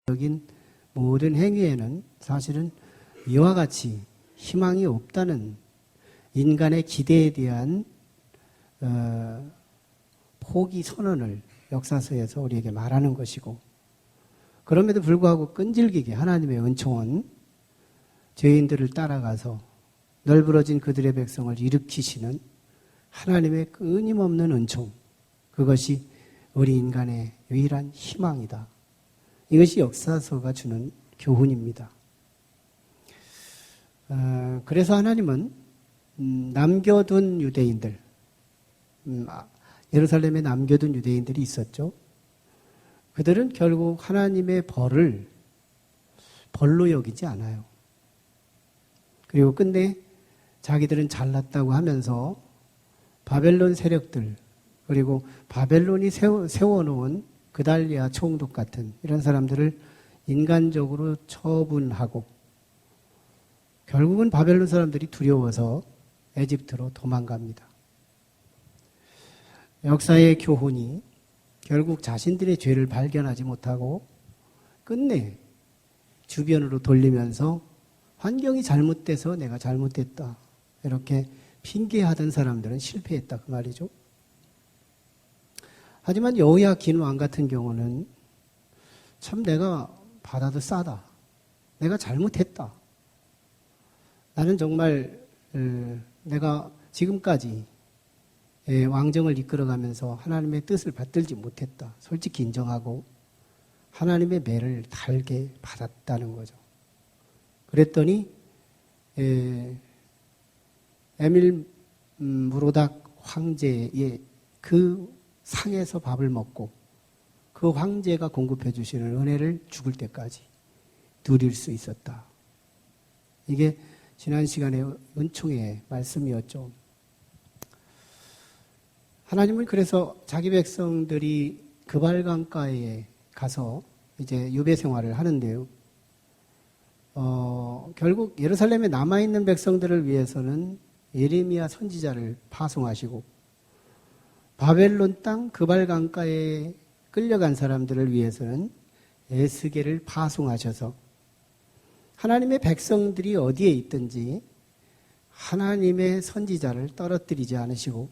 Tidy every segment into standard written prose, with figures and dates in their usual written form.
적인 모든 행위에는 사실은 이와 같이 희망이 없다는 인간의 기대에 대한 포기 선언을 역사서에서 우리에게 말하는 것이고, 그럼에도 불구하고 끈질기게 하나님의 은총은 죄인들을 따라가서 널브러진 그들의 백성을 일으키시는 하나님의 끊임없는 은총, 그것이 우리 인간의 유일한 희망이다. 이것이 역사서가 주는 교훈입니다. 그래서 하나님은 남겨둔 유대인들, 예루살렘에 남겨둔 유대인들이 있었죠. 그들은 결국 하나님의 벌을 벌로 여기지 않아요. 그리고 끝내 자기들은 잘났다고 하면서 바벨론 세력들, 그리고 바벨론이 세워놓은 그달리아 총독 같은 이런 사람들을 인간적으로 처분하고, 결국은 바벨론 사람들이 두려워서 에집트로 도망갑니다. 역사의 교훈이 결국 자신들의 죄를 발견하지 못하고 끝내 주변으로 돌리면서 환경이 잘못돼서 내가 잘못했다, 이렇게 핑계하던 사람들은 실패했다, 그 말이죠. 하지만 여호야긴 왕 같은 경우는 참 내가 받아도 싸다, 내가 잘못했다, 나는 정말 내가 지금까지 왕정을 이끌어가면서 하나님의 뜻을 받들지 못했다, 솔직히 인정하고 하나님의 매를 달게 받았다는 거죠. 그랬더니 에밀 무로닥 황제의 그 상에서 밥을 먹고 그 황제가 공급해 주시는 은혜를 죽을 때까지 누릴 수 있었다. 이게 지난 시간에 은총의 말씀이었죠. 하나님은 그래서 자기 백성들이 그발강가에 가서 이제 유배 생활을 하는데요. 결국 예루살렘에 남아있는 백성들을 위해서는 예레미야 선지자를 파송하시고, 바벨론 땅 그발강가에 끌려간 사람들을 위해서는 에스겔을 파송하셔서 하나님의 백성들이 어디에 있든지 하나님의 선지자를 떨어뜨리지 않으시고,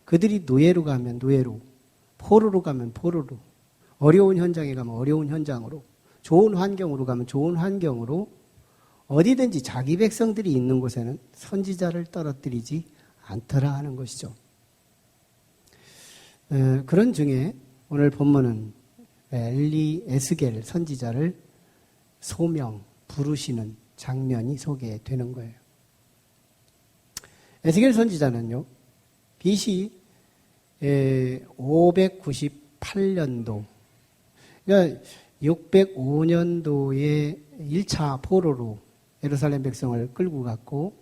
그들이 노예로 가면 노예로, 포로로 가면 포로로, 어려운 현장에 가면 어려운 현장으로, 좋은 환경으로 가면 좋은 환경으로, 어디든지 자기 백성들이 있는 곳에는 선지자를 떨어뜨리지 않더라 하는 것이죠. 그런 중에 오늘 본문은 에스겔 선지자를 소명, 부르시는 장면이 소개되는 거예요. 에스겔 선지자는요, BC 598년도, 그러니까 605년도에 1차 포로로 예루살렘 백성을 끌고 갔고,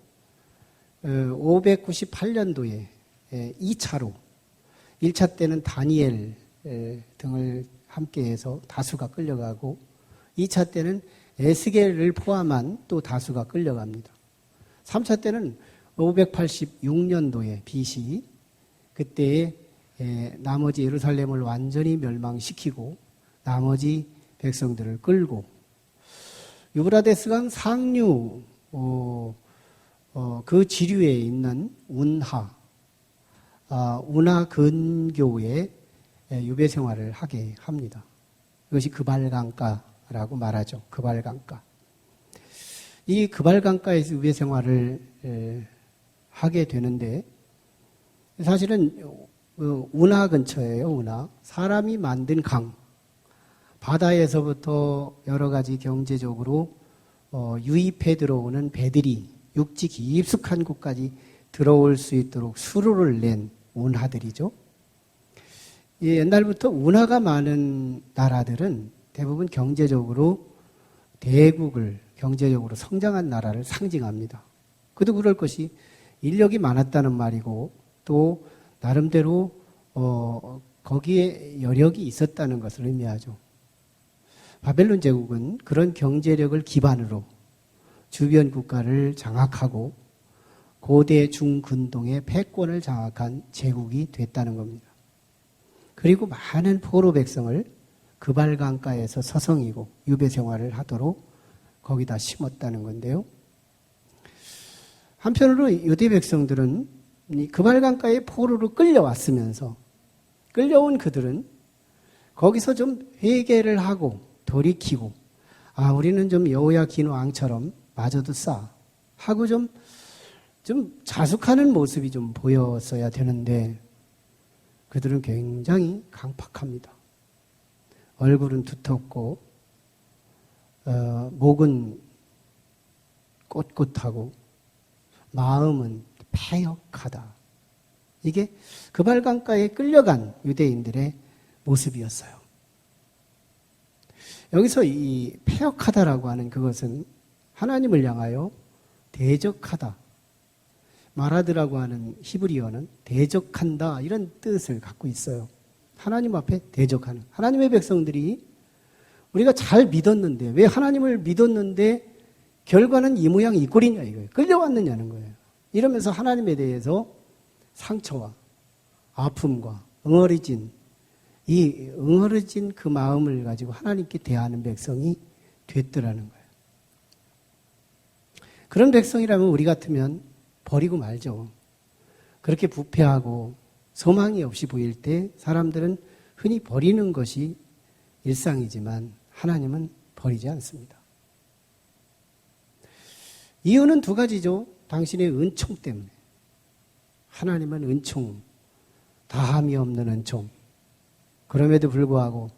598년도에 2차로, 1차 때는 다니엘 등을 함께해서 다수가 끌려가고, 2차 때는 에스겔을 포함한 또 다수가 끌려갑니다. 3차 때는 586년도에 BC, 그때에 나머지 예루살렘을 완전히 멸망시키고 나머지 백성들을 끌고 유브라데스강 상류 그 지류에 있는 운하 근교에 유배 생활을 하게 합니다. 이것이 그발강가라고 말하죠. 그발강가. 이 그발강가에서 유배 생활을 하게 되는데, 사실은 운하 근처예요. 운하. 사람이 만든 강. 바다에서부터 여러 가지 경제적으로 유입해 들어오는 배들이 육지 깊숙한 곳까지 들어올 수 있도록 수로를 낸 운하들이죠. 옛날부터 운하가 많은 나라들은 대부분 경제적으로 대국을, 경제적으로 성장한 나라를 상징합니다. 그도 그럴 것이 인력이 많았다는 말이고, 또 나름대로 거기에 여력이 있었다는 것을 의미하죠. 바벨론 제국은 그런 경제력을 기반으로 주변 국가를 장악하고 고대 중근동의 패권을 장악한 제국이 됐다는 겁니다. 그리고 많은 포로 백성을 그발강가에서 서성이고 유배 생활을 하도록 거기다 심었다는 건데요. 한편으로 유대 백성들은 이 그발강가에 포로로 끌려왔으면서 끌려온 그들은 거기서 좀 회개를 하고 돌이키고 우리는 좀 여호야긴 왕처럼 마저도 싸 하고 좀 자숙하는 모습이 좀 보였어야 되는데 그들은 굉장히 강팍합니다. 얼굴은 두텁고 목은 꼿꼿하고 마음은 패역하다. 이게 그발강가에 끌려간 유대인들의 모습이었어요. 여기서 이 패역하다라고 하는 그것은 하나님을 향하여 대적하다. 마라드라고 하는 히브리어는 대적한다 이런 뜻을 갖고 있어요. 하나님 앞에 대적하는. 하나님의 백성들이 우리가 잘 믿었는데 왜 하나님을 믿었는데 결과는 이 모양 이 꼴이냐 이거예요. 끌려왔느냐는 거예요. 이러면서 하나님에 대해서 상처와 아픔과 응어리진 그 마음을 가지고 하나님께 대하는 백성이 됐더라는 거예요. 그런 백성이라면 우리 같으면 버리고 말죠. 그렇게 부패하고 소망이 없이 보일 때 사람들은 흔히 버리는 것이 일상이지만 하나님은 버리지 않습니다. 이유는 두 가지죠. 당신의 은총 때문에. 하나님은 은총, 다함이 없는 은총. 그럼에도 불구하고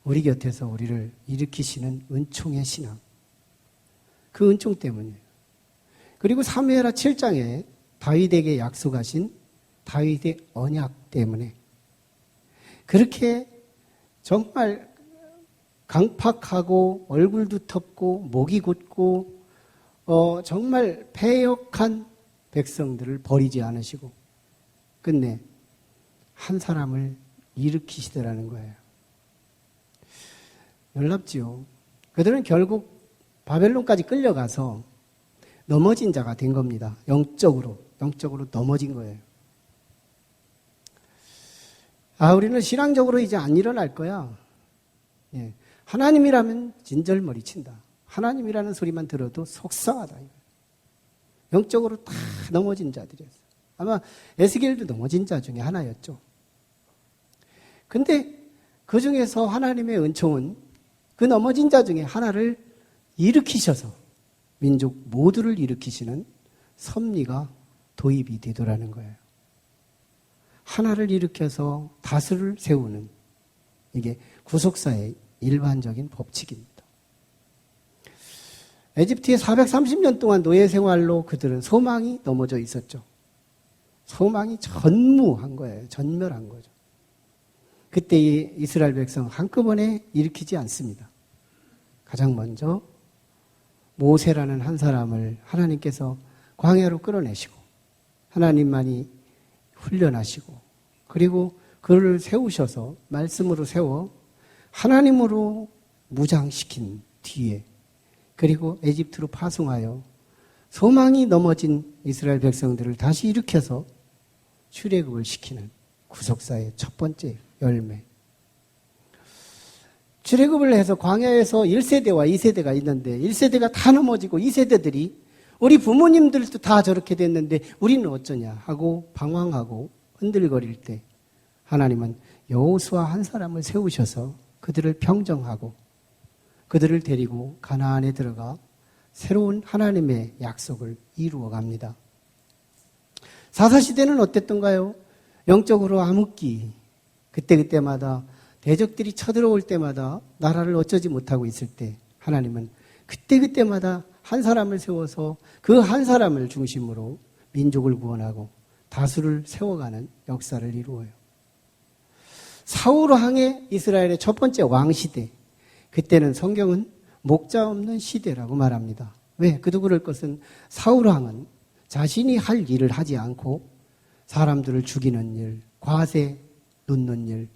우리 곁에서 우리를 일으키시는 은총의 신앙. 그 은총 때문이에요. 그리고 사무엘하 7장에 다윗에게 약속하신 다윗의 언약 때문에 그렇게 정말 강팍하고 얼굴도 텁고 목이 곧고 정말 패역한 백성들을 버리지 않으시고 끝내 한 사람을 일으키시더라는 거예요. 놀랍지요. 그들은 결국 바벨론까지 끌려가서 넘어진 자가 된 겁니다. 영적으로 넘어진 거예요. 우리는 신앙적으로 이제 안 일어날 거야. 예. 하나님이라면 진절머리 친다. 하나님이라는 소리만 들어도 속상하다. 영적으로 다 넘어진 자들이었어요. 아마 에스겔도 넘어진 자 중에 하나였죠. 근데 그 중에서 하나님의 은총은 그 넘어진 자 중에 하나를 일으키셔서 민족 모두를 일으키시는 섭리가 도입이 되더라는 거예요. 하나를 일으켜서 다수를 세우는 이게 구속사의 일반적인 법칙입니다. 에집트에 430년 동안 노예 생활로 그들은 소망이 넘어져 있었죠. 소망이 전무한 거예요. 전멸한 거죠. 그때 이 이스라엘 백성 한꺼번에 일으키지 않습니다. 가장 먼저 모세라는 한 사람을 하나님께서 광야로 끌어내시고 하나님만이 훈련하시고 그리고 그를 세우셔서 말씀으로 세워 하나님으로 무장시킨 뒤에 그리고 에집트로 파송하여 소망이 넘어진 이스라엘 백성들을 다시 일으켜서 출애굽을 시키는 구속사의 첫 번째 열매. 출애굽을 해서 광야에서 1세대와 2세대가 있는데 1세대가 다 넘어지고 2세대들이 우리 부모님들도 다 저렇게 됐는데 우리는 어쩌냐 하고 방황하고 흔들거릴 때 하나님은 여호수아 한 사람을 세우셔서 그들을 평정하고 그들을 데리고 가나안에 들어가 새로운 하나님의 약속을 이루어 갑니다. 사사시대는 어땠던가요? 영적으로 암흑기, 그때마다 대적들이 쳐들어올 때마다 나라를 어쩌지 못하고 있을 때 하나님은 그때마다 한 사람을 세워서 그 한 사람을 중심으로 민족을 구원하고 다수를 세워가는 역사를 이루어요. 사울왕의 이스라엘의 첫 번째 왕시대, 그때는 성경은 목자 없는 시대라고 말합니다. 왜? 그도 그럴 것은 사울왕은 자신이 할 일을 하지 않고 사람들을 죽이는 일, 과세 놓는 일,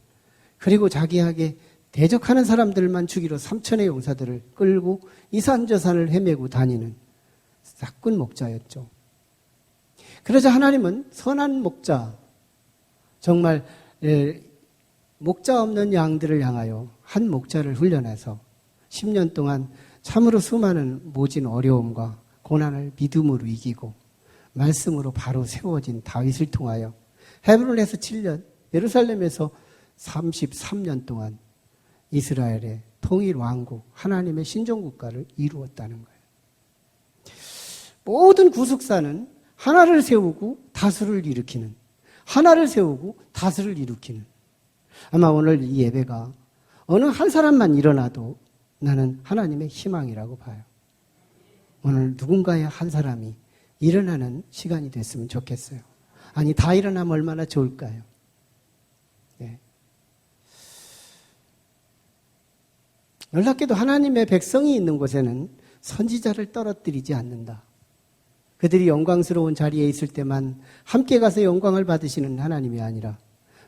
그리고 자기에게 대적하는 사람들만 죽이러 3천의 용사들을 끌고 이산저산을 헤매고 다니는 싹군 목자였죠. 그러자 하나님은 선한 목자, 정말 목자 없는 양들을 향하여 한 목자를 훈련해서 10년 동안 참으로 수많은 모진 어려움과 고난을 믿음으로 이기고 말씀으로 바로 세워진 다윗을 통하여 헤브론에서 7년, 예루살렘에서 33년 동안 이스라엘의 통일 왕국, 하나님의 신정국가를 이루었다는 거예요. 모든 구속사는 하나를 세우고 다수를 일으키는, 하나를 세우고 다수를 일으키는. 아마 오늘 이 예배가 어느 한 사람만 일어나도 나는 하나님의 희망이라고 봐요. 오늘 누군가의 한 사람이 일어나는 시간이 됐으면 좋겠어요. 아니, 다 일어나면 얼마나 좋을까요? 네. 놀랍게도 하나님의 백성이 있는 곳에는 선지자를 떨어뜨리지 않는다. 그들이 영광스러운 자리에 있을 때만 함께 가서 영광을 받으시는 하나님이 아니라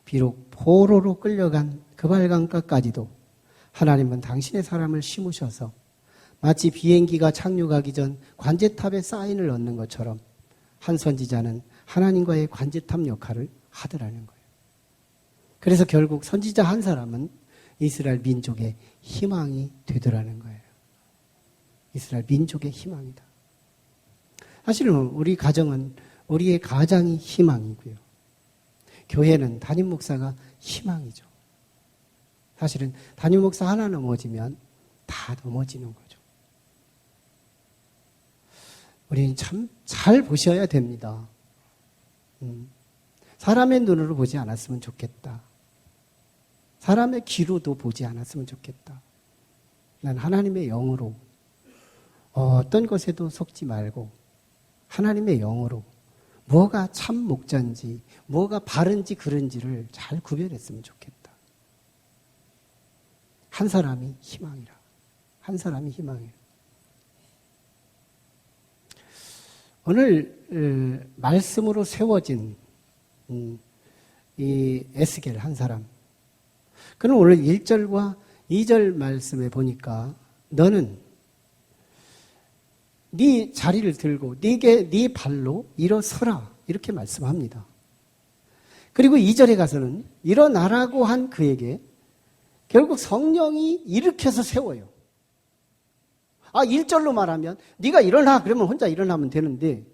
비록 포로로 끌려간 그발강가까지도 하나님은 당신의 사람을 심으셔서 마치 비행기가 착륙하기 전 관제탑에 사인을 얻는 것처럼 한 선지자는 하나님과의 관제탑 역할을 하더라는 거예요. 그래서 결국 선지자 한 사람은 이스라엘 민족의 희망이 되더라는 거예요. 이스라엘 민족의 희망이다. 사실은 우리 가정은 우리의 가장이 희망이고요. 교회는 담임 목사가 희망이죠. 사실은 담임 목사 하나 넘어지면 다 넘어지는 거죠. 우리는 참 잘 보셔야 됩니다. 사람의 눈으로 보지 않았으면 좋겠다. 사람의 귀로도 보지 않았으면 좋겠다. 난 하나님의 영으로 어떤 것에도 속지 말고 하나님의 영으로 뭐가 참 목자인지 뭐가 바른지 그른지를 잘 구별했으면 좋겠다. 한 사람이 희망이라. 한 사람이 희망이라. 오늘 말씀으로 세워진 이 에스겔 한 사람. 그는 오늘 1절과 2절 말씀에 보니까 너는 네 자리를 들고 네 발로 일어서라 이렇게 말씀합니다. 그리고 2절에 가서는 일어나라고 한 그에게 결국 성령이 일으켜서 세워요. 1절로 말하면 네가 일어나 그러면 혼자 일어나면 되는데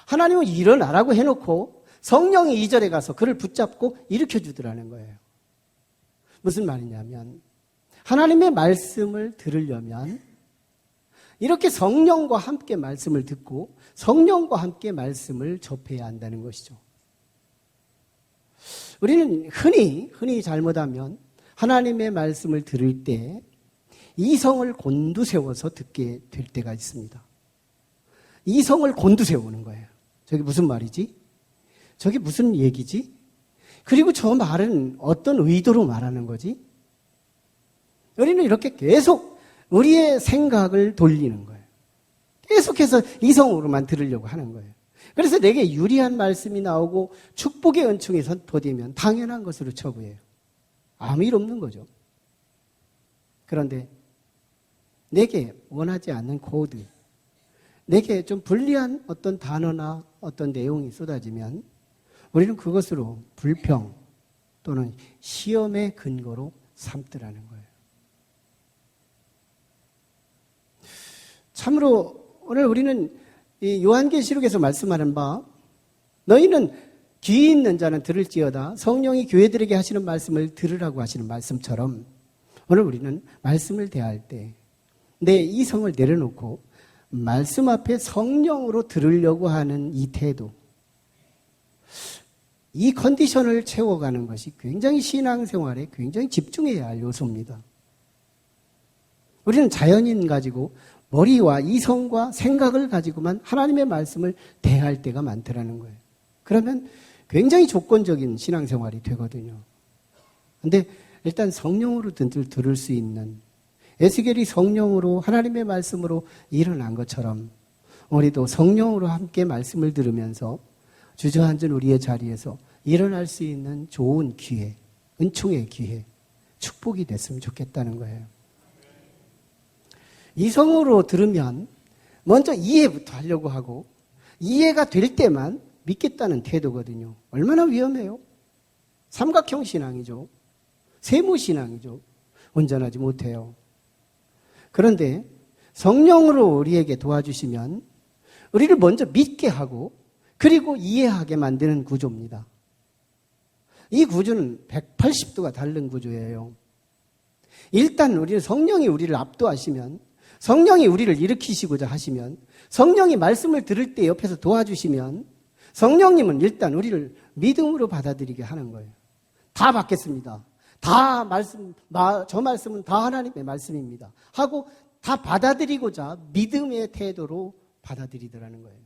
하나님은 일어나라고 해놓고 성령이 2절에 가서 그를 붙잡고 일으켜주더라는 거예요. 무슨 말이냐면 하나님의 말씀을 들으려면 이렇게 성령과 함께 말씀을 듣고 성령과 함께 말씀을 접해야 한다는 것이죠. 우리는 흔히 잘못하면 하나님의 말씀을 들을 때 이성을 곤두세워서 듣게 될 때가 있습니다. 이성을 곤두세우는 거예요. 저게 무슨 말이지? 저게 무슨 얘기지? 그리고 저 말은 어떤 의도로 말하는 거지? 우리는 이렇게 계속 우리의 생각을 돌리는 거예요. 계속해서 이성으로만 들으려고 하는 거예요. 그래서 내게 유리한 말씀이 나오고 축복의 은총이 선포되면 당연한 것으로 처부해요. 아무 일 없는 거죠. 그런데 내게 원하지 않는 코드, 내게 좀 불리한 어떤 단어나 어떤 내용이 쏟아지면 우리는 그것으로 불평 또는 시험의 근거로 삼더라는 거예요. 참으로 오늘 우리는 이 요한계시록에서 말씀하는 바 너희는 귀 있는 자는 들을지어다 성령이 교회들에게 하시는 말씀을 들으라고 하시는 말씀처럼 오늘 우리는 말씀을 대할 때 내 이성을 내려놓고 말씀 앞에 성령으로 들으려고 하는 이 태도, 이 컨디션을 채워가는 것이 굉장히 신앙생활에 굉장히 집중해야 할 요소입니다. 우리는 자연인 가지고 머리와 이성과 생각을 가지고만 하나님의 말씀을 대할 때가 많더라는 거예요. 그러면 굉장히 조건적인 신앙생활이 되거든요. 그런데 일단 성령으로 들을 수 있는 에스겔이 성령으로 하나님의 말씀으로 일어난 것처럼 우리도 성령으로 함께 말씀을 들으면서 주저앉은 우리의 자리에서 일어날 수 있는 좋은 기회, 은총의 기회, 축복이 됐으면 좋겠다는 거예요. 이성으로 들으면 먼저 이해부터 하려고 하고 이해가 될 때만 믿겠다는 태도거든요. 얼마나 위험해요? 삼각형 신앙이죠. 세무 신앙이죠. 온전하지 못해요. 그런데 성령으로 우리에게 도와주시면 우리를 먼저 믿게 하고 그리고 이해하게 만드는 구조입니다. 이 구조는 180도가 다른 구조예요. 일단 우리는 성령이 우리를 압도하시면, 성령이 우리를 일으키시고자 하시면, 성령이 말씀을 들을 때 옆에서 도와주시면 성령님은 일단 우리를 믿음으로 받아들이게 하는 거예요. 다 받겠습니다. 다 저 말씀은 다 하나님의 말씀입니다. 하고 다 받아들이고자 믿음의 태도로 받아들이더라는 거예요.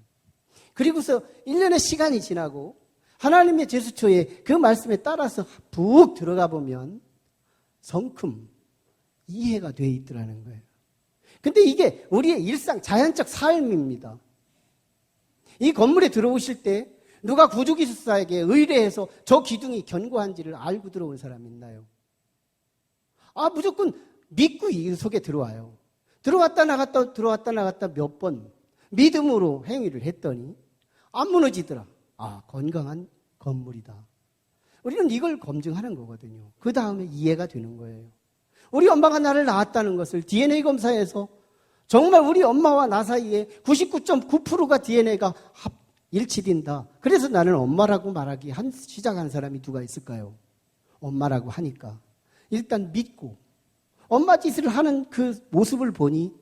그리고서 1년의 시간이 지나고 하나님의 제수처에 그 말씀에 따라서 푹 들어가 보면 성큼 이해가 되어 있더라는 거예요. 근데 이게 우리의 일상, 자연적 삶입니다. 이 건물에 들어오실 때 누가 구주기술사에게 의뢰해서 저 기둥이 견고한지를 알고 들어온 사람이 있나요? 무조건 믿고 이 속에 들어와요. 들어왔다 나갔다 몇 번 믿음으로 행위를 했더니 안 무너지더라. 건강한 건물이다. 우리는 이걸 검증하는 거거든요. 그 다음에 이해가 되는 거예요. 우리 엄마가 나를 낳았다는 것을 DNA 검사에서 정말 우리 엄마와 나 사이에 99.9%가 DNA가 일치된다. 그래서 나는 엄마라고 말하기 시작한 사람이 누가 있을까요? 엄마라고 하니까 일단 믿고 엄마 짓을 하는 그 모습을 보니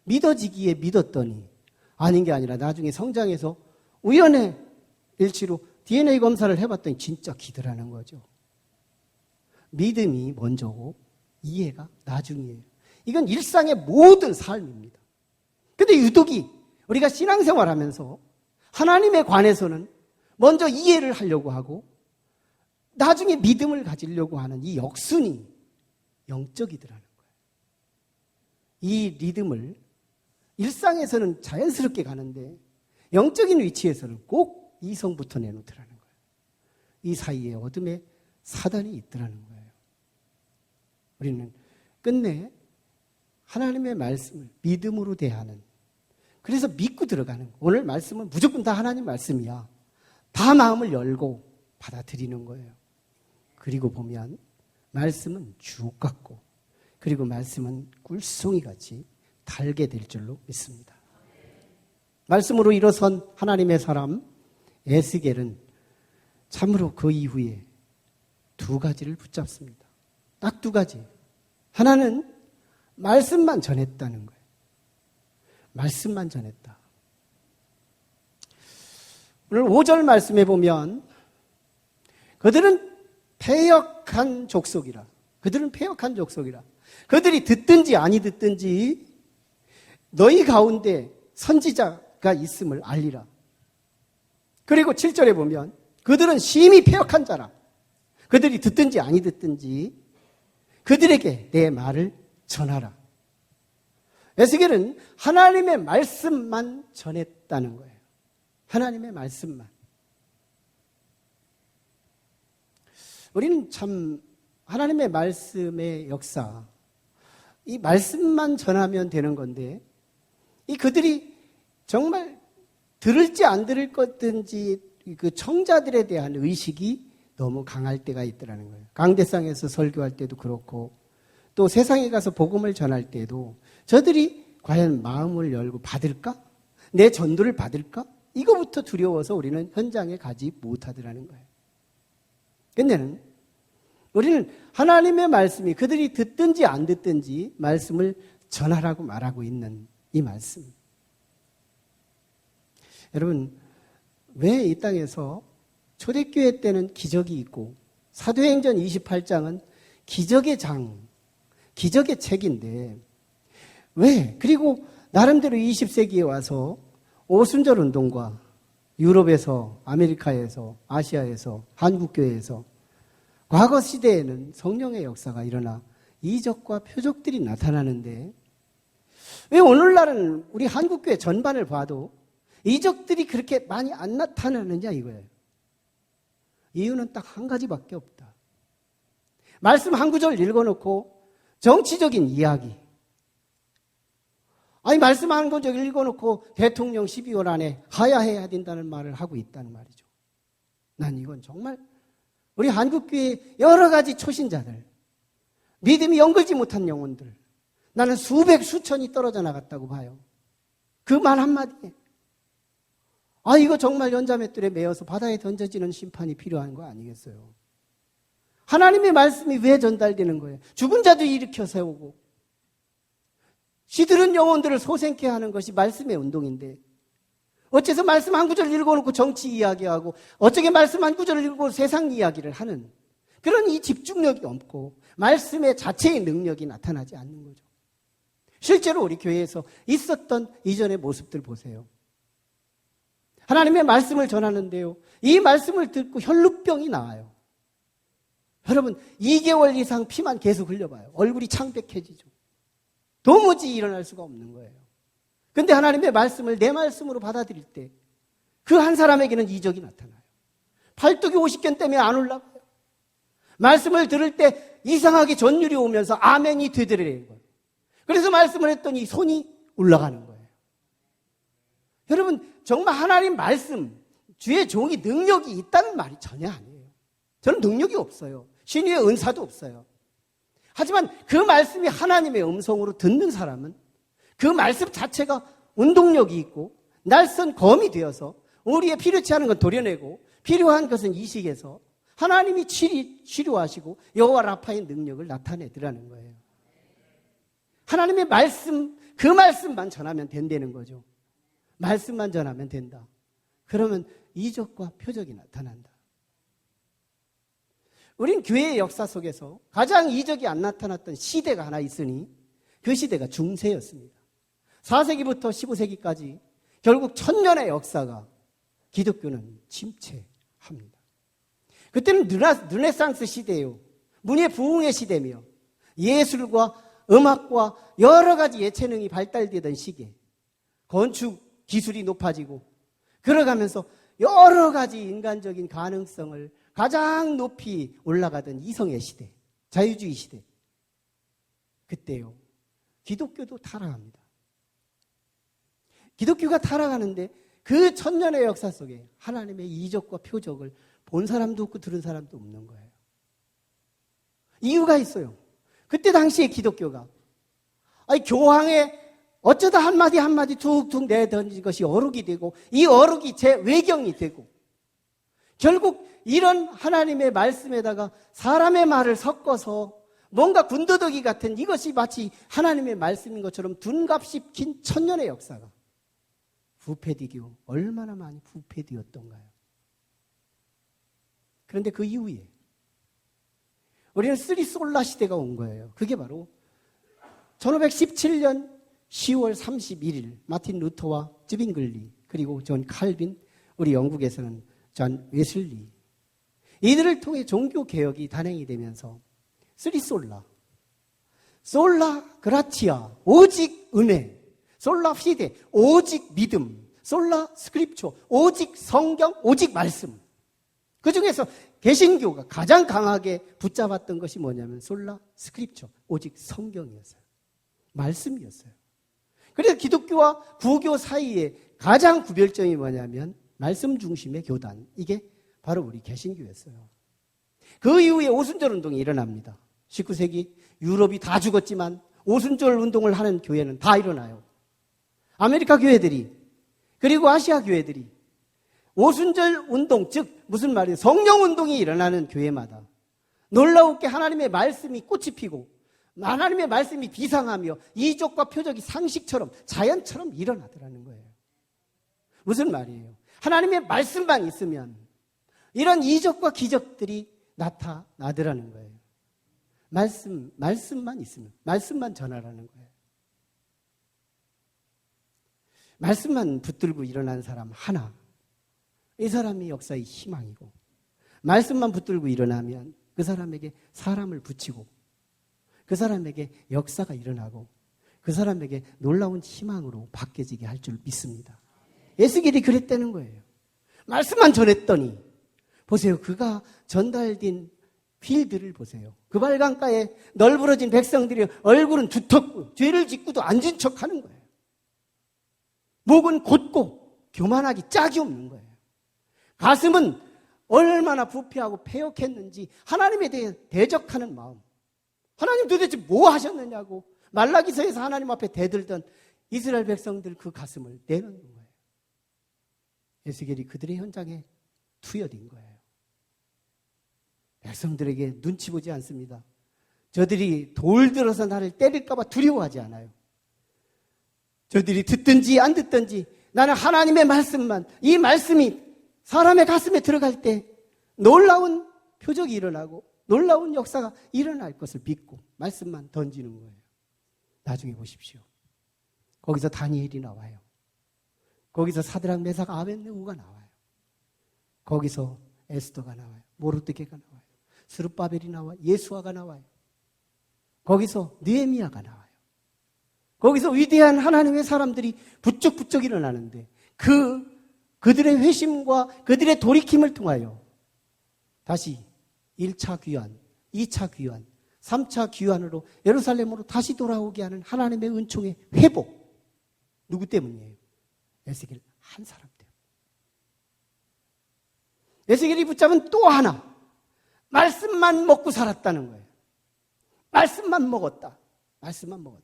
믿어지기에 믿었더니 아닌 게 아니라 나중에 성장해서 우연의 일치로 DNA 검사를 해봤더니 진짜 기더라는 거죠. 믿음이 먼저고 이해가 나중이에요. 이건 일상의 모든 삶입니다. 근데 유독이 우리가 신앙생활하면서 하나님에 관해서는 먼저 이해를 하려고 하고 나중에 믿음을 가지려고 하는 이 역순이 영적이더라는 거예요. 이 리듬을 일상에서는 자연스럽게 가는데 영적인 위치에서는 꼭 이성부터 내놓더라는 거예요. 이 사이에 어둠에 사단이 있더라는 거예요. 우리는 끝내 하나님의 말씀을 믿음으로 대하는, 그래서 믿고 들어가는, 오늘 말씀은 무조건 다 하나님 말씀이야. 다 마음을 열고 받아들이는 거예요. 그리고 보면 말씀은 주옥 같고, 그리고 말씀은 꿀송이 같이 달게 될 줄로 믿습니다. 말씀으로 일어선 하나님의 사람 에스겔은 참으로 그 이후에 두 가지를 붙잡습니다. 딱 두 가지. 하나는 말씀만 전했다는 거예요. 말씀만 전했다. 오늘 5절 말씀에 보면 그들은 패역한 족속이라. 그들은 패역한 족속이라. 그들이 듣든지 아니 듣든지 너희 가운데 선지자가 있음을 알리라. 그리고 7절에 보면 그들은 심히 패역한 자라. 그들이 듣든지 아니 듣든지 그들에게 내 말을 전하라. 에스겔은 하나님의 말씀만 전했다는 거예요. 하나님의 말씀만. 우리는 참 하나님의 말씀의 역사, 이 말씀만 전하면 되는 건데 이 그들이 정말 들을지 안 들을 것든지 그 청자들에 대한 의식이 너무 강할 때가 있더라는 거예요. 강대상에서 설교할 때도 그렇고 또 세상에 가서 복음을 전할 때도 저들이 과연 마음을 열고 받을까? 내 전도를 받을까? 이거부터 두려워서 우리는 현장에 가지 못하더라는 거예요. 근데는 우리는 하나님의 말씀이 그들이 듣든지 안 듣든지 말씀을 전하라고 말하고 있는 이 말씀. 여러분, 왜 이 땅에서 초대교회 때는 기적이 있고 사도행전 28장은 기적의 장, 기적의 책인데 왜? 그리고 나름대로 20세기에 와서 오순절 운동과 유럽에서, 아메리카에서, 아시아에서, 한국교회에서 과거 시대에는 성령의 역사가 일어나 이적과 표적들이 나타나는데 왜 오늘날은 우리 한국교회 전반을 봐도 이적들이 그렇게 많이 안 나타나느냐 이거예요. 이유는 딱 한 가지밖에 없다. 말씀 한 구절 읽어놓고 정치적인 이야기. 아니 말씀 한 구절 읽어놓고 대통령 12월 안에 하야해야 된다는 말을 하고 있다는 말이죠. 난 이건 정말 우리 한국교회 여러 가지 초신자들 믿음이 연결지 못한 영혼들, 나는 수백 수천이 떨어져 나갔다고 봐요. 그 말 한마디에 이거 정말 연자맷돌에 매어서 바다에 던져지는 심판이 필요한 거 아니겠어요? 하나님의 말씀이 왜 전달되는 거예요? 죽은 자도 일으켜 세우고 시들은 영혼들을 소생케 하는 것이 말씀의 운동인데, 어째서 말씀 한 구절 읽어놓고 정치 이야기하고, 어쩌게 말씀 한 구절을 읽고 세상 이야기를 하는 그런 이 집중력이 없고 말씀의 자체의 능력이 나타나지 않는 거죠. 실제로 우리 교회에서 있었던 이전의 모습들 보세요. 하나님의 말씀을 전하는데요, 이 말씀을 듣고 혈루병이 나와요. 여러분, 2개월 이상 피만 계속 흘려봐요. 얼굴이 창백해지죠. 도무지 일어날 수가 없는 거예요. 근데 하나님의 말씀을 내 말씀으로 받아들일 때 그 한 사람에게는 이적이 나타나요. 팔뚝이 50견 때문에 안 올라가요. 말씀을 들을 때 이상하게 전율이 오면서 아멘이 되더래요. 그래서 말씀을 했더니 손이 올라가는 거예요. 여러분, 정말 하나님 말씀, 주의 종이 능력이 있다는 말이 전혀 아니에요. 저는 능력이 없어요. 신유의 은사도 없어요. 하지만 그 말씀이 하나님의 음성으로 듣는 사람은 그 말씀 자체가 운동력이 있고 날선 검이 되어서 우리의 필요치 않은 건 도려내고 필요한 것은 이식해서 하나님이 치료하시고 여호와 라파의 능력을 나타내더라는 거예요. 하나님의 말씀, 그 말씀만 전하면 된다는 거죠. 말씀만 전하면 된다. 그러면 이적과 표적이 나타난다. 우린 교회의 역사 속에서 가장 이적이 안 나타났던 시대가 하나 있으니 그 시대가 중세였습니다. 4세기부터 15세기까지 결국 1000년의 역사가 기독교는 침체합니다. 그때는 르네상스 시대예요. 문예 부흥의 시대며 예술과 음악과 여러 가지 예체능이 발달되던 시기에 건축 기술이 높아지고 그러가면서 여러 가지 인간적인 가능성을 가장 높이 올라가던 이성의 시대, 자유주의 시대. 그때요, 기독교도 타락합니다. 기독교가 타락하는데 그 1000년의 역사 속에 하나님의 이적과 표적을 본 사람도 없고 들은 사람도 없는 거예요. 이유가 있어요. 그때 당시에 기독교가 교황에 어쩌다 한마디 한마디 툭툭 내던진 것이 어록이 되고 이 어록이 제 외경이 되고 결국 이런 하나님의 말씀에다가 사람의 말을 섞어서 뭔가 군더더기 같은 이것이 마치 하나님의 말씀인 것처럼 둔갑시킨 1000년의 역사가 부패되고 얼마나 많이 부패되었던가요. 그런데 그 이후에 우리는 쓰리솔라 시대가 온 거예요. 그게 바로 1517년 10월 31일 마틴 루터와 즈빙글리 그리고 존 칼빈, 우리 영국에서는 존 웨슬리, 이들을 통해 종교개혁이 단행이 되면서 쓰리솔라, 솔라 그라티아, 오직 은혜, 솔라 피데, 오직 믿음, 솔라 스크립처, 오직 성경, 오직 말씀. 그 중에서 개신교가 가장 강하게 붙잡았던 것이 뭐냐면 솔라 스크립처, 오직 성경이었어요. 말씀이었어요. 그래서 기독교와 부교 사이에 가장 구별점이 뭐냐면 말씀 중심의 교단, 이게 바로 우리 개신교였어요. 그 이후에 오순절 운동이 일어납니다. 19세기 유럽이 다 죽었지만 오순절 운동을 하는 교회는 다 일어나요. 아메리카 교회들이, 그리고 아시아 교회들이 오순절 운동, 즉 무슨 말이에요? 성령 운동이 일어나는 교회마다 놀라웠게 하나님의 말씀이 꽃이 피고 하나님의 말씀이 비상하며 이적과 표적이 상식처럼 자연처럼 일어나더라는 거예요. 무슨 말이에요? 하나님의 말씀만 있으면 이런 이적과 기적들이 나타나더라는 거예요. 말씀만 있으면, 말씀만 전하라는 거예요. 말씀만 붙들고 일어난 사람 하나, 이 사람이 역사의 희망이고, 말씀만 붙들고 일어나면 그 사람에게 사람을 붙이고 그 사람에게 역사가 일어나고 그 사람에게 놀라운 희망으로 바뀌어지게 할 줄 믿습니다. 에스겔이 그랬다는 거예요. 말씀만 전했더니 보세요. 그가 전달된 필드를 보세요. 그 발강가에 널브러진 백성들이 얼굴은 두텁고 죄를 짓고도 앉은 척하는 거예요. 목은 곧고 교만하기 짝이 없는 거예요. 가슴은 얼마나 부패하고 패역했는지 하나님에 대해 대적하는 마음. 하나님 도대체 뭐 하셨느냐고 말라기서에서 하나님 앞에 대들던 이스라엘 백성들 그 가슴을 내놓는 거예요. 에스겔이 그들의 현장에 투여된 거예요. 백성들에게 눈치 보지 않습니다. 저들이 돌 들어서 나를 때릴까 봐 두려워하지 않아요. 저들이 듣든지 안 듣든지 나는 하나님의 말씀만, 이 말씀이 사람의 가슴에 들어갈 때 놀라운 표적이 일어나고 놀라운 역사가 일어날 것을 믿고 말씀만 던지는 거예요. 나중에 보십시오. 거기서 다니엘이 나와요. 거기서 사드락 메삭 아벳느고가 나와요. 거기서 에스더가 나와요. 모르드게가 나와요. 스룹바벨이 나와요. 예수아가 나와요. 거기서 느헤미야가 나와요. 거기서 위대한 하나님의 사람들이 부쩍부쩍 일어나는데 그들의 회심과 그들의 돌이킴을 통하여 다시 1차 귀환, 2차 귀환, 3차 귀환으로 예루살렘으로 다시 돌아오게 하는 하나님의 은총의 회복. 누구 때문이에요? 에스겔 한 사람 때문에. 에스겔이 붙잡은 또 하나, 말씀만 먹고 살았다는 거예요. 말씀만 먹었다. 말씀만 먹었다.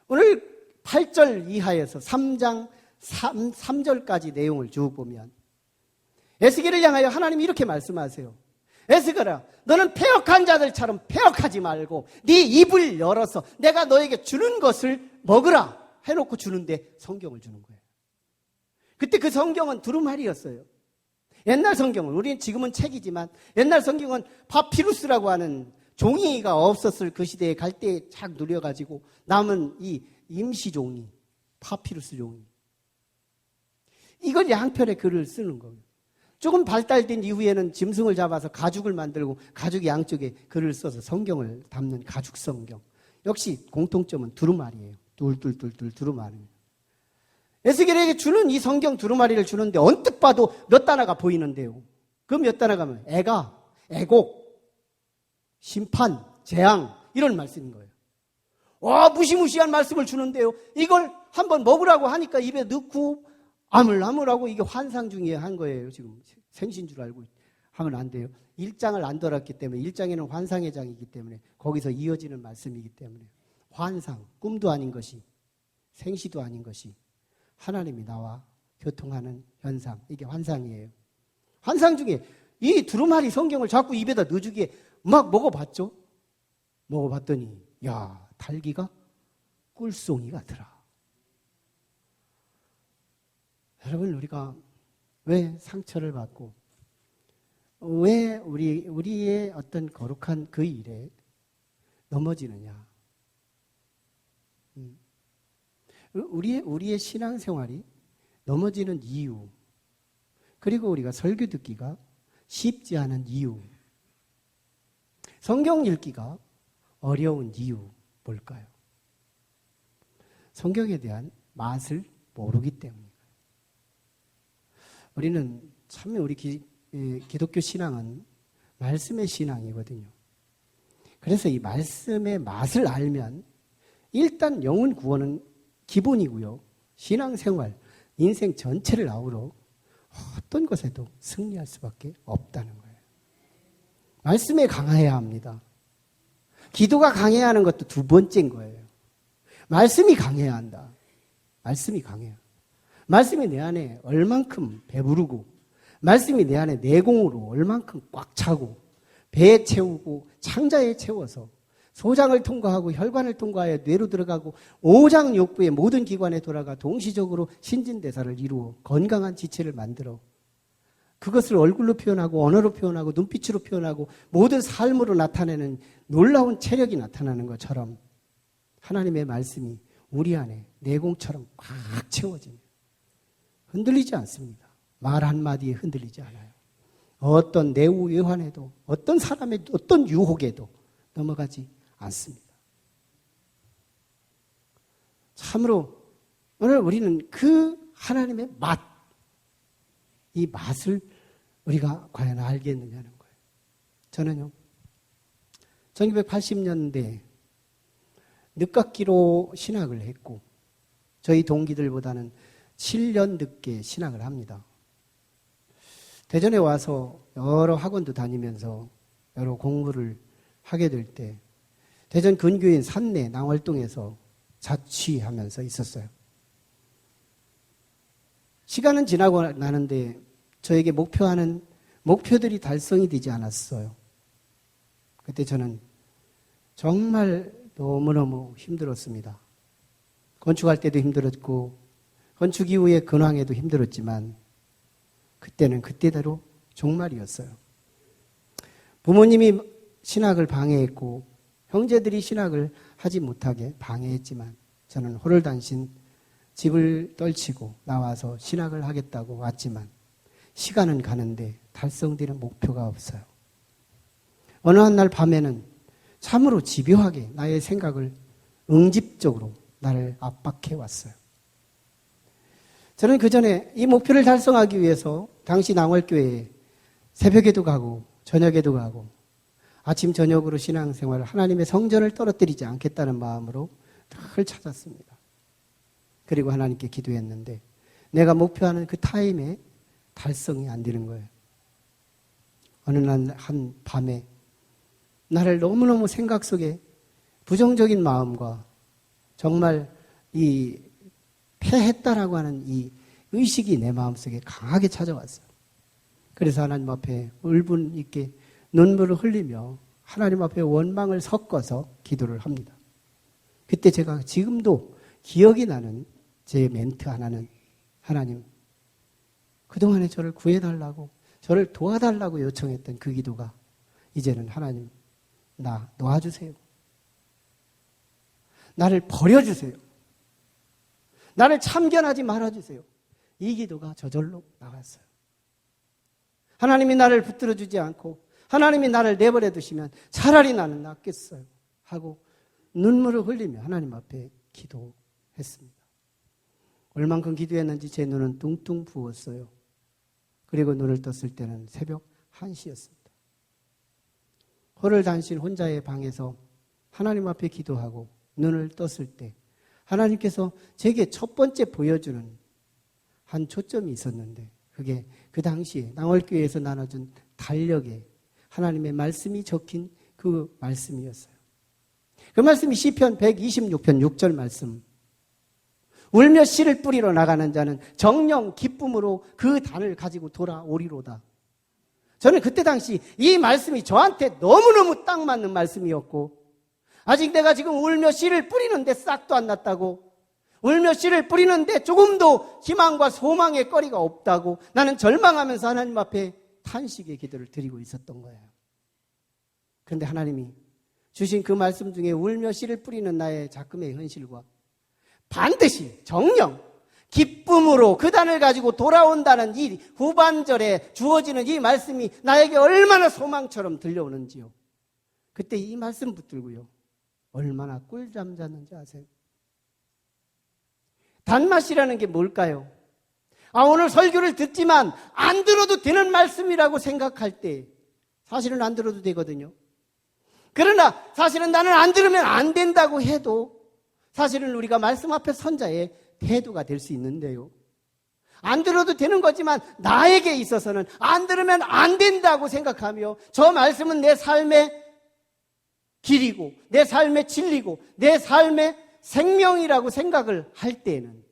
오늘 8절 이하에서 3장 3절까지 내용을 쭉 보면 에스겔을 향하여 하나님이 이렇게 말씀하세요. 에스겔아, 너는 패역한 자들처럼 패역하지 말고 네 입을 열어서 내가 너에게 주는 것을 먹으라 해놓고 주는데 성경을 주는 거예요. 그때 그 성경은 두루마리였어요. 옛날 성경은, 우리는 지금은 책이지만 옛날 성경은 파피루스라고 하는 종이가 없었을 그 시대에 갈대에 착 누려가지고 남은 이 임시 종이, 파피루스 종이. 이걸 양편에 글을 쓰는 거예요. 조금 발달된 이후에는 짐승을 잡아서 가죽을 만들고 가죽 양쪽에 글을 써서 성경을 담는 가죽 성경. 역시 공통점은 두루마리예요. 둘둘둘둘 두루마리입니다. 에스겔에게 주는 이 성경 두루마리를 주는데 언뜻 봐도 몇 단어가 보이는데요. 그 몇 단어가 면 애가, 애곡, 심판, 재앙 이런 말씀인 거예요. 와, 무시무시한 말씀을 주는데요. 이걸 한번 먹으라고 하니까 입에 넣고 아물아물하고 이게 환상 중에 한 거예요. 지금 생신 줄 알고 하면 안 돼요. 1장을 안 들었기 때문에 1장에는 환상의 장이기 때문에 거기서 이어지는 말씀이기 때문에 환상, 꿈도 아닌 것이 생시도 아닌 것이 하나님이 나와 교통하는 현상, 이게 환상이에요. 환상 중에 이 두루마리 성경을 자꾸 입에다 넣어주기에 막 먹어봤죠. 먹어봤더니 야, 달기가 꿀송이 같더라. 여러분, 우리가 왜 상처를 받고 왜 우리의 어떤 거룩한 그 일에 넘어지느냐? 우리의 신앙생활이 넘어지는 이유, 그리고 우리가 설교 듣기가 쉽지 않은 이유, 성경 읽기가 어려운 이유 뭘까요? 성경에 대한 맛을 모르기 때문입니다. 우리는 참 우리 기독교 신앙은 말씀의 신앙이거든요. 그래서 이 말씀의 맛을 알면 일단 영혼 구원은 기본이고요. 신앙생활, 인생 전체를 아우러 어떤 것에도 승리할 수밖에 없다는 거예요. 말씀에 강해야 합니다. 기도가 강해야 하는 것도 두 번째인 거예요. 말씀이 강해야 한다. 말씀이 강해야. 말씀이 내 안에 얼만큼 배부르고 말씀이 내 안에 내공으로 얼만큼 꽉 차고 배에 채우고 창자에 채워서 소장을 통과하고 혈관을 통과하여 뇌로 들어가고 오장육부의 모든 기관에 돌아가 동시적으로 신진대사를 이루어 건강한 지체를 만들어 그것을 얼굴로 표현하고 언어로 표현하고 눈빛으로 표현하고 모든 삶으로 나타내는 놀라운 체력이 나타나는 것처럼 하나님의 말씀이 우리 안에 내공처럼 꽉 채워집니다. 흔들리지 않습니다. 말 한마디에 흔들리지 않아요. 어떤 내우 외환에도 어떤 사람의 어떤 유혹에도 넘어가지 않습니다. 참으로 오늘 우리는 그 하나님의 맛, 이 맛을 우리가 과연 알겠느냐는 거예요. 저는요, 1980년대 늦깎이로 신학을 했고 저희 동기들보다는 7년 늦게 신학을 합니다. 대전에 와서 여러 학원도 다니면서 여러 공부를 하게 될 때 대전 근교인 산내 낭월동에서 자취하면서 있었어요. 시간은 지나고 나는데 저에게 목표하는 목표들이 달성이 되지 않았어요. 그때 저는 정말 너무너무 힘들었습니다. 건축할 때도 힘들었고 건축 이후에 근황에도 힘들었지만 그때는 그때대로 종말이었어요. 부모님이 신학을 방해했고 형제들이 신학을 하지 못하게 방해했지만 저는 호롤단신 집을 떨치고 나와서 신학을 하겠다고 왔지만 시간은 가는데 달성되는 목표가 없어요. 어느 한 날 밤에는 참으로 집요하게 나의 생각을 응집적으로 나를 압박해 왔어요. 저는 그 전에 이 목표를 달성하기 위해서 당시 낭월교회에 새벽에도 가고 저녁에도 가고 아침 저녁으로 신앙생활 하나님의 성전을 떨어뜨리지 않겠다는 마음으로 늘 찾았습니다. 그리고 하나님께 기도했는데 내가 목표하는 그 타임에 달성이 안 되는 거예요. 어느 날 한 밤에 나를 너무너무 생각 속에 부정적인 마음과 정말 이 패했다라고 하는 이 의식이 내 마음속에 강하게 찾아왔어요. 그래서 하나님 앞에 울분 있게 눈물을 흘리며 하나님 앞에 원망을 섞어서 기도를 합니다. 그때 제가 지금도 기억이 나는 제 멘트 하나는 하나님, 그동안에 저를 구해달라고 저를 도와달라고 요청했던 그 기도가 이제는 하나님 나 놓아주세요. 나를 버려주세요. 나를 참견하지 말아주세요. 이 기도가 저절로 나갔어요. 하나님이 나를 붙들어주지 않고 하나님이 나를 내버려 두시면 차라리 나는 낫겠어요 하고 눈물을 흘리며 하나님 앞에 기도했습니다. 얼만큼 기도했는지 제 눈은 뚱뚱 부었어요. 그리고 눈을 떴을 때는 새벽 1시였습니다. 호롤단신 혼자의 방에서 하나님 앞에 기도하고 눈을 떴을 때 하나님께서 제게 첫 번째 보여주는 한 초점이 있었는데 그게 그 당시에 낭월교회에서 나눠준 달력에 하나님의 말씀이 적힌 그 말씀이었어요. 그 말씀이 시편 126편 6절 말씀. 울며 씨를 뿌리러 나가는 자는 정령 기쁨으로 그 단을 가지고 돌아오리로다. 저는 그때 당시 이 말씀이 저한테 너무너무 딱 맞는 말씀이었고 아직 내가 지금 울며 씨를 뿌리는데 싹도 안 났다고 울며 씨를 뿌리는데 조금도 희망과 소망의 거리가 없다고 나는 절망하면서 하나님 앞에 탄식의 기도를 드리고 있었던 거예요. 그런데 하나님이 주신 그 말씀 중에 울며 씨를 뿌리는 나의 작금의 현실과 반드시 정령 기쁨으로 그 단을 가지고 돌아온다는 이 후반절에 주어지는 이 말씀이 나에게 얼마나 소망처럼 들려오는지요. 그때 이 말씀 붙들고요. 얼마나 꿀잠 잤는지 아세요? 단맛이라는 게 뭘까요? 오늘 설교를 듣지만 안 들어도 되는 말씀이라고 생각할 때 사실은 안 들어도 되거든요. 그러나 사실은 나는 안 들으면 안 된다고 해도 사실은 우리가 말씀 앞에 선 자의 태도가 될 수 있는데요. 안 들어도 되는 거지만 나에게 있어서는 안 들으면 안 된다고 생각하며 저 말씀은 내 삶의 길이고 내 삶의 진리고 내 삶의 생명이라고 생각을 할 때는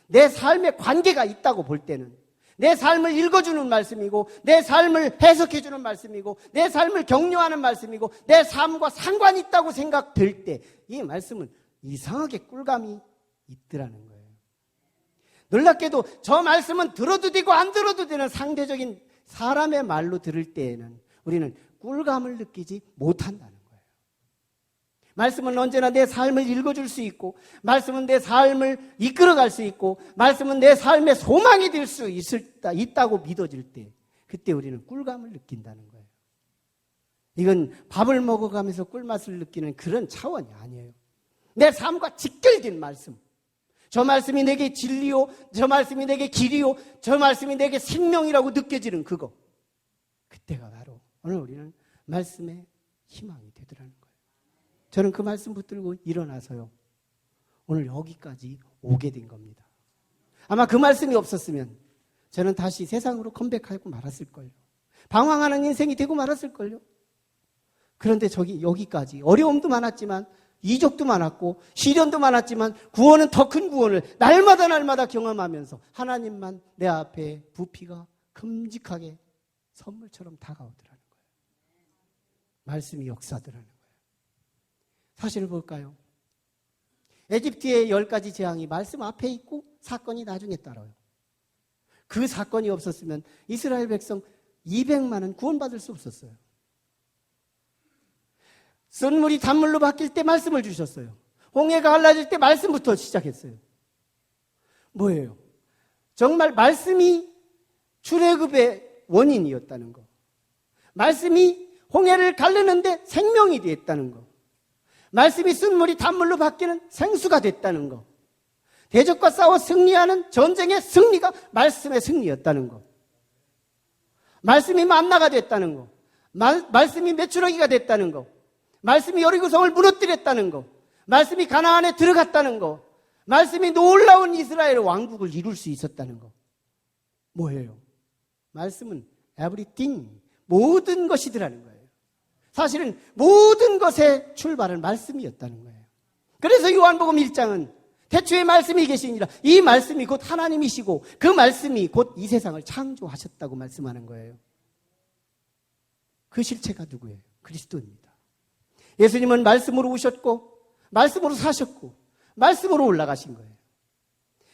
내 삶의 관계가 있다고 볼 때는 내 삶을 읽어주는 말씀이고 내 삶을 해석해주는 말씀이고 내 삶을 격려하는 말씀이고 내 삶과 상관이 있다고 생각될 때 이 말씀은 이상하게 꿀감이 있더라는 거예요. 놀랍게도 저 말씀은 들어도 되고 안 들어도 되는 상대적인 사람의 말로 들을 때에는 우리는 꿀감을 느끼지 못한다는 거예요. 말씀은 언제나 내 삶을 읽어줄 수 있고 말씀은 내 삶을 이끌어갈 수 있고 말씀은 내 삶의 소망이 될 수 있다고 믿어질 때 그때 우리는 꿀감을 느낀다는 거예요. 이건 밥을 먹어가면서 꿀맛을 느끼는 그런 차원이 아니에요. 내 삶과 직결된 말씀. 저 말씀이 내게 진리요, 저 말씀이 내게 길이요, 저 말씀이 내게 생명이라고 느껴지는 그거. 그때가 바로 오늘 우리는 말씀의 희망이 되더라는 거예요. 저는 그 말씀 붙들고 일어나서요. 오늘 여기까지 오게 된 겁니다. 아마 그 말씀이 없었으면 저는 다시 세상으로 컴백하고 말았을걸요. 방황하는 인생이 되고 말았을걸요. 그런데 여기까지 어려움도 많았지만 이적도 많았고 시련도 많았지만 구원은 더 큰 구원을 날마다 경험하면서 하나님만 내 앞에 부피가 큼직하게 선물처럼 다가오더라는 거예요. 말씀이 역사더라는 거예요. 사실을 볼까요? 에집트의 10가지 재앙이 말씀 앞에 있고 사건이 나중에 따라요. 그 사건이 없었으면 이스라엘 백성 200만은 구원받을 수 없었어요. 쓴물이 단물로 바뀔 때 말씀을 주셨어요. 홍해가 갈라질 때 말씀부터 시작했어요. 뭐예요? 정말 말씀이 출애굽의 원인이었다는 거. 말씀이 홍해를 가르는데 생명이 됐다는 거. 말씀이 쓴물이 단물로 바뀌는 생수가 됐다는 거. 대적과 싸워 승리하는 전쟁의 승리가 말씀의 승리였다는 거. 말씀이 만나가 됐다는 거. 말씀이 메추라기가 됐다는 거. 말씀이 여리고성을 무너뜨렸다는 거. 말씀이 가나안에 들어갔다는 거. 말씀이 놀라운 이스라엘 왕국을 이룰 수 있었다는 거. 뭐예요? 말씀은 everything, 모든 것이더라는 거예요. 사실은 모든 것의 출발은 말씀이었다는 거예요. 그래서 요한복음 1장은 태초에 말씀이 계시니라, 이 말씀이 곧 하나님이시고 그 말씀이 곧 이 세상을 창조하셨다고 말씀하는 거예요. 그 실체가 누구예요? 그리스도입니다. 예수님은 말씀으로 오셨고 말씀으로 사셨고 말씀으로 올라가신 거예요.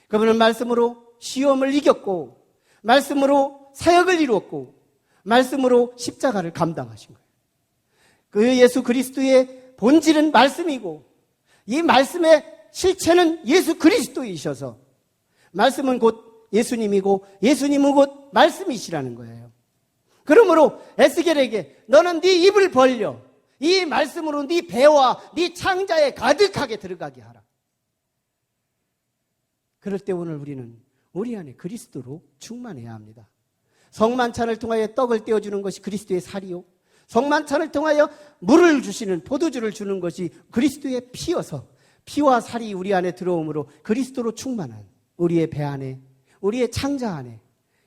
그분은 말씀으로 시험을 이겼고 말씀으로 사역을 이루었고 말씀으로 십자가를 감당하신 거예요. 그 예수 그리스도의 본질은 말씀이고 이 말씀의 실체는 예수 그리스도이셔서 말씀은 곧 예수님이고 예수님은 곧 말씀이시라는 거예요. 그러므로 에스겔에게 너는 네 입을 벌려 이 말씀으로 네 배와 네 창자에 가득하게 들어가게 하라. 그럴 때 오늘 우리는 우리 안에 그리스도로 충만해야 합니다. 성만찬을 통하여 떡을 떼어주는 것이 그리스도의 살이요, 성만찬을 통하여 물을 주시는 포도주를 주는 것이 그리스도의 피여서 피와 살이 우리 안에 들어오므로 그리스도로 충만한 우리의 배 안에, 우리의 창자 안에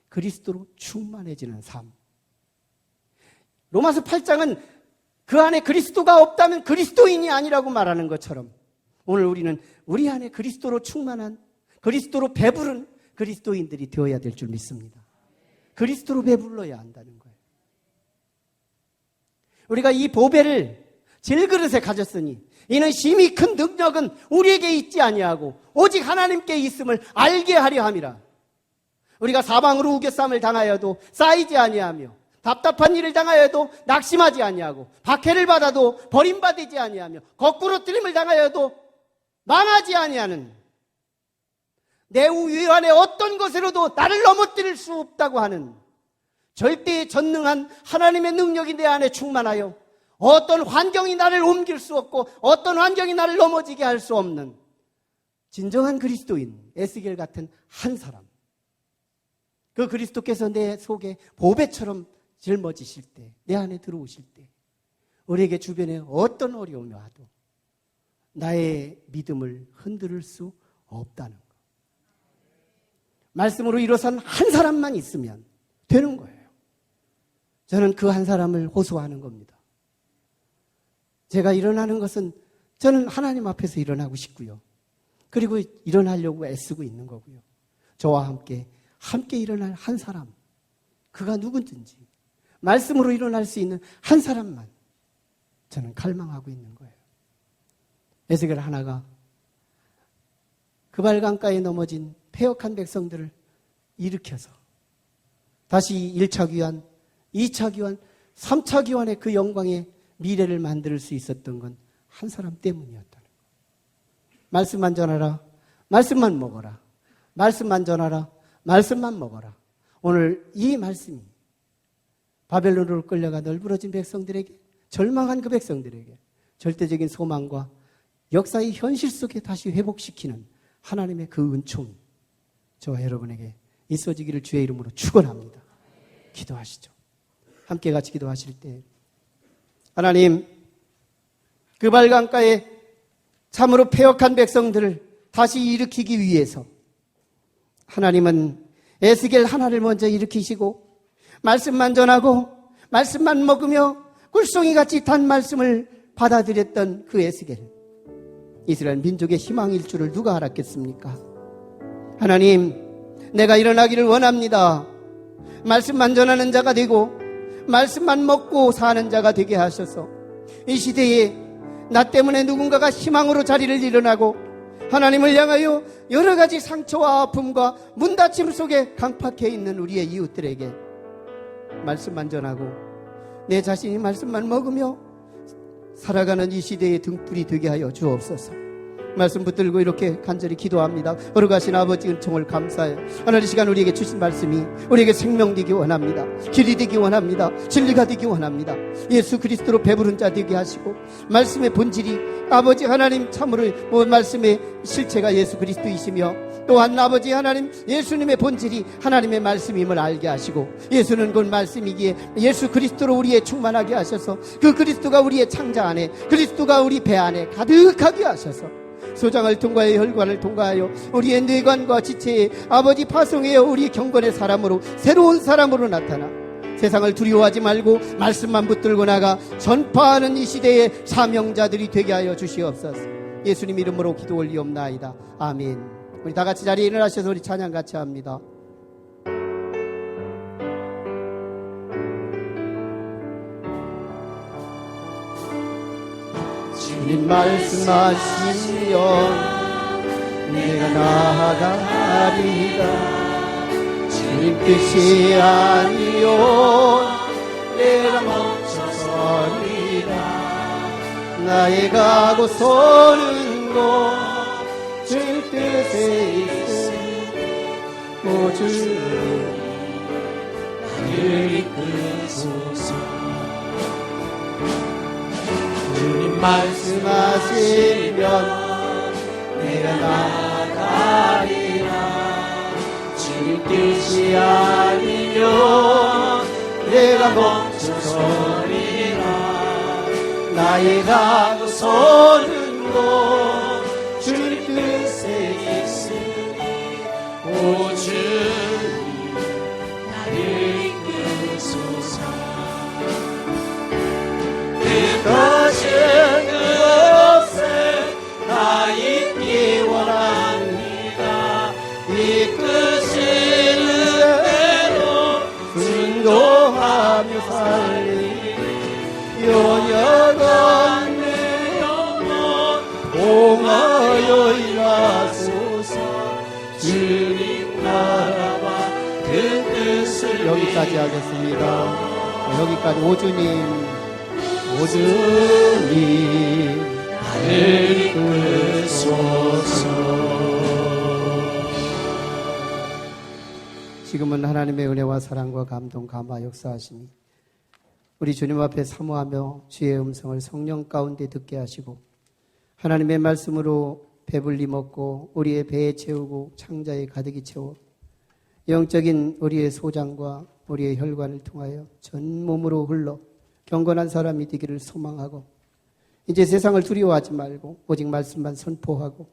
그리스도로 충만해지는 삶. 로마서 8장은 그 안에 그리스도가 없다면 그리스도인이 아니라고 말하는 것처럼 오늘 우리는 우리 안에 그리스도로 충만한, 그리스도로 배부른 그리스도인들이 되어야 될 줄 믿습니다. 그리스도로 배불러야 한다는 거예요. 우리가 이 보배를 질그릇에 가졌으니 이는 심히 큰 능력은 우리에게 있지 아니하고 오직 하나님께 있음을 알게 하려 함이라. 우리가 사방으로 우겨쌈을 당하여도 쌓이지 아니하며 답답한 일을 당하여도 낙심하지 아니하고 박해를 받아도 버림받지 아니하며 거꾸로 뜨림을 당하여도 망하지 아니하는 내 위안의 어떤 것으로도 나를 넘어뜨릴 수 없다고 하는 절대 전능한 하나님의 능력이 내 안에 충만하여 어떤 환경이 나를 옮길 수 없고 어떤 환경이 나를 넘어지게 할 수 없는 진정한 그리스도인 에스겔 같은 한 사람, 그 그리스도께서 내 속에 보배처럼 짊어지실 때, 내 안에 들어오실 때 우리에게 주변에 어떤 어려움이 와도 나의 믿음을 흔들 수 없다는 것. 말씀으로 일어선 한 사람만 있으면 되는 거예요. 저는 그 한 사람을 호소하는 겁니다. 제가 일어나는 것은 저는 하나님 앞에서 일어나고 싶고요. 그리고 일어나려고 애쓰고 있는 거고요. 저와 함께 일어날 한 사람, 그가 누구든지 말씀으로 일어날 수 있는 한 사람만 저는 갈망하고 있는 거예요. 에스겔 하나가 그발강가에 넘어진 패역한 백성들을 일으켜서 다시 1차 귀환, 2차 귀환, 3차 귀환의 그 영광의 미래를 만들 수 있었던 건 한 사람 때문이었다는 거예요. 말씀만 전하라, 말씀만 먹어라, 말씀만 전하라, 말씀만 먹어라. 오늘 이 말씀이 바벨론으로 끌려가 널브러진 백성들에게, 절망한 그 백성들에게 절대적인 소망과 역사의 현실 속에 다시 회복시키는 하나님의 그 은총이 저와 여러분에게 있어지기를 주의 이름으로 축원합니다. 기도하시죠. 함께 같이 기도하실 때, 하나님, 그 발강가에 참으로 패역한 백성들을 다시 일으키기 위해서 하나님은 에스겔 하나를 먼저 일으키시고 말씀만 전하고 말씀만 먹으며 꿀송이같이 단 말씀을 받아들였던 그 에스겔, 이스라엘 민족의 희망일 줄을 누가 알았겠습니까? 하나님, 내가 일어나기를 원합니다. 말씀만 전하는 자가 되고 말씀만 먹고 사는 자가 되게 하셔서 이 시대에 나 때문에 누군가가 희망으로 자리를 일어나고 하나님을 향하여 여러 가지 상처와 아픔과 문닫힘 속에 강팍해 있는 우리의 이웃들에게 말씀만 전하고 내 자신이 말씀만 먹으며 살아가는 이 시대의 등불이 되게 하여 주옵소서. 말씀 붙들고 이렇게 간절히 기도합니다. 거룩하신 아버지 은총을 감사해요. 오늘 이 시간 우리에게 주신 말씀이 우리에게 생명 되기 원합니다. 길이 되기 원합니다. 진리가 되기 원합니다. 예수 그리스도로 배부른 자 되게 하시고 말씀의 본질이 아버지 하나님 참으로 말씀의 실체가 예수 그리스도이시며 또한 아버지 하나님 예수님의 본질이 하나님의 말씀임을 알게 하시고 예수는 그 말씀이기에 예수 그리스도로 우리의 충만하게 하셔서 그 그리스도가 우리의 창자 안에 그리스도가 우리 배 안에 가득하게 하셔서 소장을 통과하여 혈관을 통과하여 우리의 뇌관과 지체에 아버지 파송하여 우리 경건의 사람으로 새로운 사람으로 나타나 세상을 두려워하지 말고 말씀만 붙들고 나가 전파하는 이 시대의 사명자들이 되게 하여 주시옵소서. 예수님 이름으로 기도 올리옵나이다. 아멘. 우리 다 같이 자리에 일어나셔서 우리 찬양 같이 합니다. 주님 말씀하시면 내가 나아가리라. 주님 뜻이 아니요 내가 멈춰서리라. 나의 가고 서는 곳 주님 뜻에 있으니 오 주님 나를 이끄소서. 주님 말씀하시면 내가 나가리라. 주님 뜻이 아니면 내가 멈춰서리라. 나의 가고 서는 곳 주님 뜻에 있으니 오 주님 나를 이끄소서. 그것은 그곳에 나 있기 원합니다. 이끄시는 대로 순종하며 살리니 연약한 내 영혼 봉하여 일하소서. 주님 나라와 그 뜻을 여기까지 하겠습니다. 여기까지 오주님 나를 이끄소서. 지금은 하나님의 은혜와 사랑과 감동, 감화 역사하시니 우리 주님 앞에 사모하며 주의 음성을 성령 가운데 듣게 하시고 하나님의 말씀으로 배불리 먹고 우리의 배에 채우고 창자에 가득히 채워 영적인 우리의 소장과 우리의 혈관을 통하여 전 몸으로 흘러 경건한 사람이 되기를 소망하고 이제 세상을 두려워하지 말고 오직 말씀만 선포하고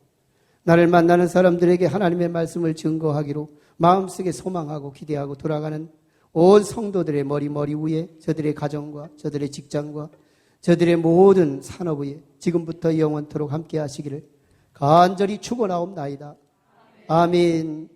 나를 만나는 사람들에게 하나님의 말씀을 증거하기로 마음속에 소망하고 기대하고 돌아가는 온 성도들의 머리 위에 저들의 가정과 저들의 직장과 저들의 모든 산업 위에 지금부터 영원토록 함께 하시기를 간절히 축원하옵나이다. 아멘.